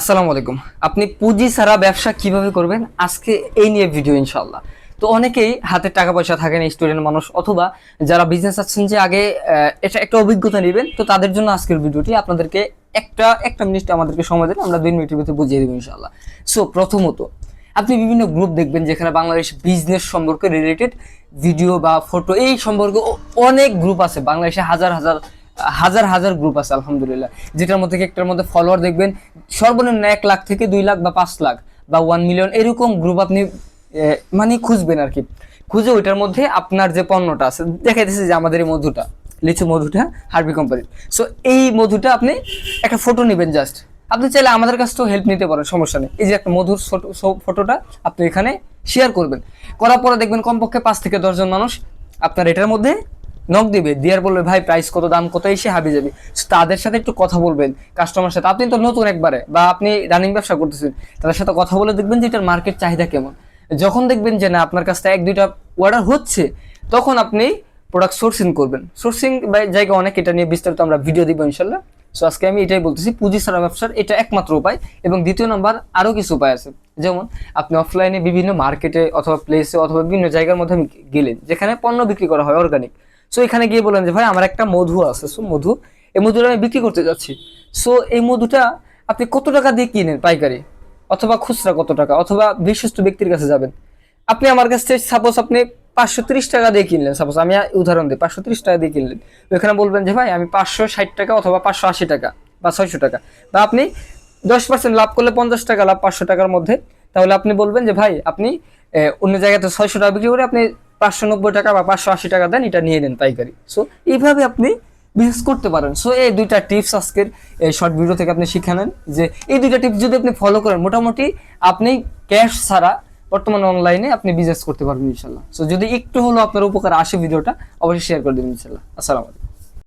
আসসালামু আলাইকুম। আপনি পুঁজি ছাড়া ব্যবসা কিভাবে করবেন আজকে এই নিয়ে ভিডিও ইনশাআল্লাহ। তো অনেকেই হাতে টাকা পয়সা থাকে না, স্টুডেন্ট মানুষ অথবা যারা বিজনেস আছেন যে আগে এটা একটা অভিজ্ঞতা নেবেন, তো তাদের জন্য আজকের ভিডিওটি। আপনাদেরকে একটা মিনিট আমাদেরকে সময় দেন, আমরা 2 মিনিটের ভিতরে বুঝিয়ে দেবো ইনশাআল্লাহ। সো প্রথমত আপনি বিভিন্ন গ্রুপ দেখবেন যেখানে বাংলাদেশ বিজনেস সম্পর্কে রিলেটেড ভিডিও বা ফটো এই সম্পর্কে অনেক গ্রুপ আছে। বাংলাদেশে হাজার হাজার হাজার হাজার গ্রুপ আছে আলহামদুলিল্লাহ, যেটার মধ্যে একটার মধ্যে ফলোয়ার দেখবেন সর্বনিম্ন 1 লাখ থেকে 2 লাখ বা 5 লাখ বা 1 মিলিয়ন এরকম গ্রুপ আপনি মানে খুঁজবেন আর কি। খুঁজে ওইটার মধ্যে আপনার যে পণ্যটা আছে, দেখাইতেছে যে আমাদের এই মধুটা, লিচু মধুটা হার্বি কোম্পানির। সো এই মধুটা আপনি একটা ফটো নেবেন জাস্ট। আপনি চাইলে আমাদের কাছ থেকেও হেল্প নিতে পারেন, সমস্যা নেই। এই যে একটা মধুর ফটোটা আপনি এখানে শেয়ার করবেন, করার পরে দেখবেন কমপক্ষে 5 থেকে 10 জন মানুষ আপনার এটার মধ্যে নক দিবে, দিয়ার বলবে ভাই প্রাইস কত, দাম কত, এসে হাবি যাবে। তাদের সাথে একটু কথা বলবেন, কাস্টমার সাথে। আপনি তো নতুন একবারে বা আপনি রানিং ব্যবসা করতেছেন, তাদের সাথে কথা বলে দেখবেন যে এটার মার্কেট চাহিদা কেমন। যখন দেখবেন যে না আপনার কাছ থেকে 1-2টা অর্ডার হচ্ছে, তখন আপনি প্রোডাক্ট সোর্সিং করবেন। সোর্সিং বা জায়গা অনেক, এটা নিয়ে বিস্তারিত আমরা ভিডিও দিব ইনশাল্লাহ। সো আজকে আমি এটাই বলতেছি, পুঁজি ছাড়া ব্যবসার এটা একমাত্র উপায়। এবং দ্বিতীয় নাম্বার আরও কিছু উপায় আছে, যেমন আপনি অফলাইনে বিভিন্ন মার্কেটে অথবা প্লেসে অথবা বিভিন্ন জায়গার মধ্যে গেলেন যেখানে পণ্য বিক্রি করা হয় অর্গানিক। সো এখানে গিয়ে বলেন যে ভাই আমার একটা মধু আছে, সো মধু, এই মধুটা আমি বিক্রি করতে যাচ্ছি। সো এই মধুটা আপনি কত টাকা দিয়ে কিনেন পাইকারি অথবা খুচরা কত টাকা, অথবা বিশ্বস্ত ব্যক্তির কাছে যাবেন। আপনি আমার কাছ থেকে সাপোজ আপনি 530 টাকা দিয়ে কিনলেন, সাপোজ আমি উদাহরণ দিই, 530 টাকা দিয়ে কিনলেন। ওইখানে বলবেন যে ভাই আমি 560 টাকা অথবা 580 টাকা বা 600 টাকা, বা আপনি 10% লাভ করলে 50 টাকা লাভ 500 টাকার মধ্যে। তাহলে আপনি বলবেন যে ভাই আপনি অন্য জায়গাতে 600 টাকা বিক্রি করে আপনি 590 টাকা বা 580 টাকা দেন, এটা নিয়ে নেন পাইকারি। সো এইভাবে আপনি বিজনেস করতে পারেন। সো এই 2টা টিপস আজকের এই শর্ট ভিডিও থেকে আপনি শিখে নেন, যে এই 2টা টিপস যদি আপনি ফলো করেন, মোটামুটি আপনি ক্যাশ ছাড়া বর্তমানে অনলাইনে আপনি বিজনেস করতে পারবেন ইনশাল্লাহ। সো যদি একটু হলো আপনার উপকার আসে ভিডিওটা, অবশ্যই শেয়ার করে দেবেন ইনশাল্লাহ। আসসালামু আলাইকুম।